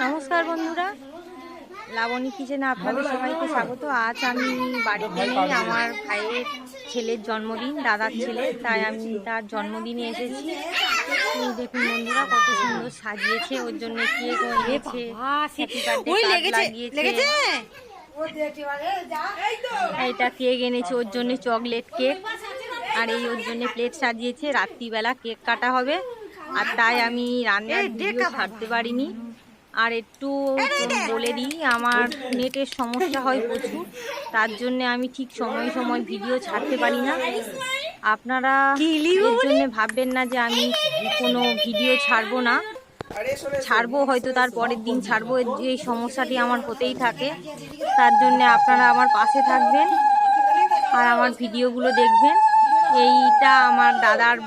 নমস্কার বন্ধুরা, লাবণী কিচেনে আপনাদের সবাইকে স্বাগত। আজ আমি বাড়িতে নেই, আমার ভাইয়ের ছেলের জন্মদিন, দাদার ছেলে, তাই আমি তার জন্মদিনে এসেছি। দেখুন বন্ধুরা, কত সুন্দর সাজিয়েছে, ওর জন্য কেক এনেছে, হ্যাপি বার্থডে লাগিয়েছে। এইটা কেক এনেছে ওর জন্য, চকলেট কেক, আর এই ওর জন্য প্লেট সাজিয়েছে। রাত্রিবেলা কেক কাটা হবে, আর তাই আমি রান্নার ভিডিও ছাড়তে পারিনি। আর একটু বলে দিই, আমার নেটের সমস্যা হয় প্রচুর, তার জন্য আমি ঠিক সময় ভিডিও ছাড়তে পারি না। আপনারা এর জন্য ভাববেন না যে আমি কোনো ভিডিও ছাড়বো না, ছাড়বো, হয়তো তার পরের দিন ছাড়বো। এই সমস্যাটি আমার হতেই থাকে, তার জন্য আপনারা আমার পাশে থাকবেন আর আমার ভিডিওগুলো দেখবেন। এইটা আমার দাদার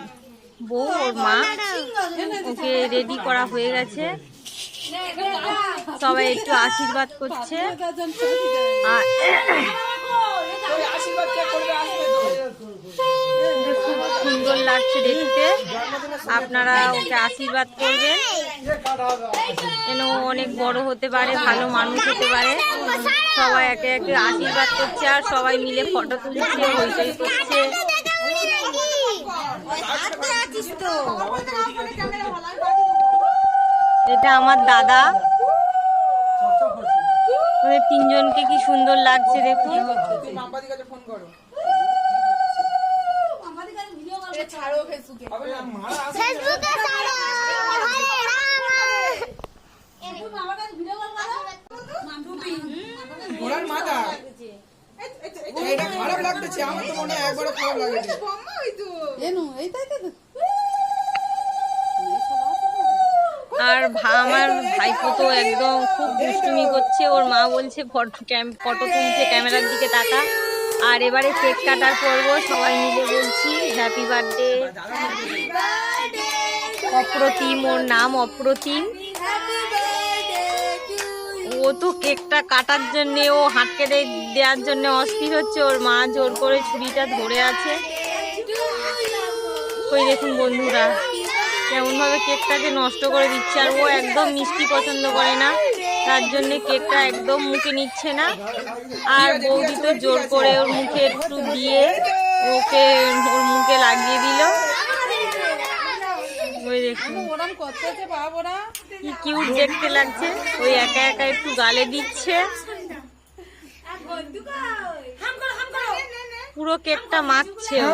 বউ, ওর মা, ওকে রেডি করা হয়ে গেছে। সবাই একটু আশীর্বাদ করছে। আর খুব সুন্দর লাগছে দেখতে, আপনারা ওকে আশীর্বাদ করবেন যেন অনেক বড় হতে পারে, ভালো মানুষ হতে পারে। সবাই একে একে আশীর্বাদ করছে, আর সবাই মিলে ফটো তুলছে, হইচই করছে। এটা আমার দাদা, ওদের তিনজনকে কি সুন্দর লাগছে দেখুন। আর আমার ভাইপো তো একদম খুব দুষ্টুমি করছে, ওর মা বলছে ফটো তুলছে, ক্যামেরার দিকে তাকা। আর এবারে কেক কাটার পর্ব, সবাই মিলে বলছি হ্যাপি বার্থডে। অপ্রতিম, ওর নাম অপ্রতিম। ও তো কেকটা কাটার জন্য, ও হাতকে দেওয়ার জন্য অস্থির হচ্ছে, ওর মা জোর করে ছুরিটা ধরে আছে। ওই দেখুন বন্ধুরা, কেমন ভাবে কেকটাকে নষ্ট করে দিচ্ছে। আর ও একদম মিষ্টি পছন্দ করে না, তার জন্য কেকটা একদম মুখে নিচ্ছে না। আর বৌদি তো জোর করে ওর মুখে একটু দিয়ে ওকে ওর মুখে লাগিয়ে দিল। ওই দেখুন কি কিউট দেখতে লাগছে, ওই একা একা একটু গালে দিচ্ছে। পুরো কেকটা মাখছে ও।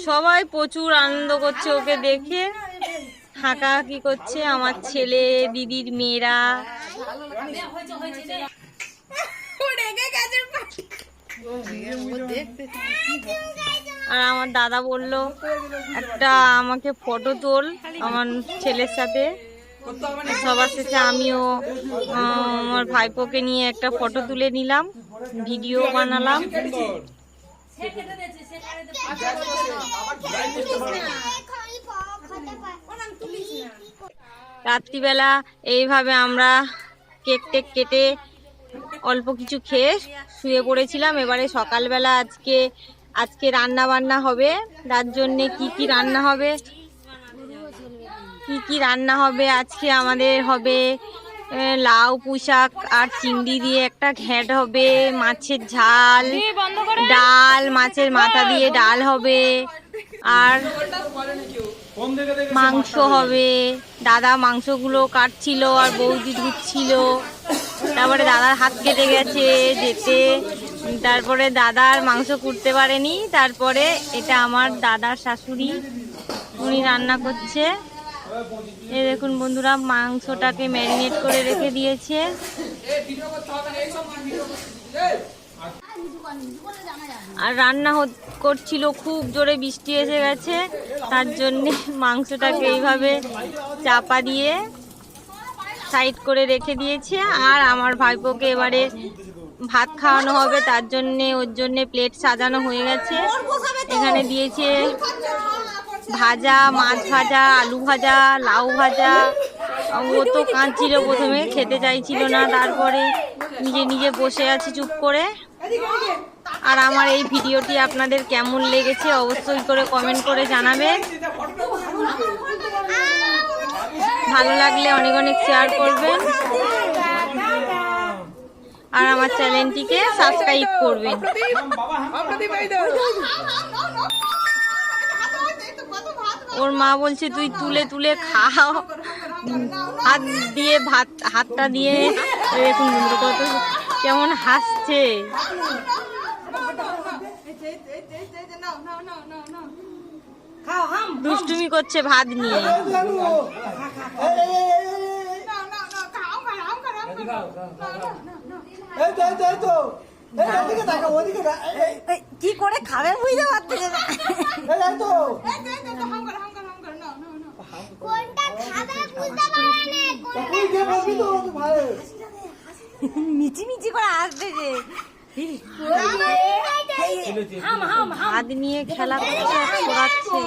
সবাই প্রচুর আনন্দ করছে ওকে দেখে, হাঁকাহাঁকি করছে আমার ছেলে, দিদির মেয়েরা। আর আমার দাদা বলল একটা আমাকে ফটো তোল আমার ছেলের সাথে। সবার শেষে আমিও আমার ভাইপোকে নিয়ে একটা ফটো তুলে নিলাম, ভিডিও বানালাম। রাত্রিবেলা এইভাবে আমরা কেক টেক কেটে অল্প কিছু খেয়ে শুয়ে পড়েছিলাম। এবারে সকালবেলা আজকে রান্না বান্না হবে, তার জন্য কি রান্না হবে আজকে আমাদের হবে লাউ পুঁইশাক আর চিংড়ি দিয়ে একটা ঘ্যাঁট হবে, মাছের ঝাল, ডাল, মাছের মাথা দিয়ে ডাল হবে, আর মাংস হবে। দাদা মাংসগুলো কাটছিল আর বৌদি ধুচ্ছিল, তারপরে দাদার হাত কেটে গেছে যেতে, তারপরে দাদার মাংস কুটতে পারেনি। তারপরে এটা আমার দাদার শাশুড়ি, উনি রান্না করছে। এই দেখুন বন্ধুরা, মাংসটাকে ম্যারিনেট করে রেখে দিয়েছে। আর রান্না করছিল, খুব জোরে বৃষ্টি এসে গেছে, তার জন্যে মাংসটাকে এইভাবে চাপা দিয়ে সাইড করে রেখে দিয়েছে। আর আমার ভাইপোকে এবারে ভাত খাওয়ানো হবে, তার জন্যে ওর জন্যে প্লেট সাজানো হয়ে গেছে। এখানে দিয়েছে ভাজা, মাছ ভাজা, আলু ভাজা, লাউ ভাজা। ও তো কাঁদছিল, প্রথমে খেতে চাইছিল না, তারপরে নিজে নিজে বসে আছে চুপ করে। আর আমার এই ভিডিওটি আপনাদের কেমন লেগেছে অবশ্যই করে কমেন্ট করে জানাবেন। ভালো লাগলে অনেক অনেক শেয়ার করবেন আর আমার চ্যানেলটিকে সাবস্ক্রাইব করবেন। ওর মা বলছে তুই তুলে তুলে খাও, হাত দিয়ে হাতটা দিয়ে দেখুন কত কেমন হাসছে। দুষ্টুমি করছে ভাত নিয়ে। কি করে খাবে বুঝতে পারতেছে না। মিচি মিচি করে আসতেছে, হাত নিয়ে খেলা করছে, ছড়াচ্ছে।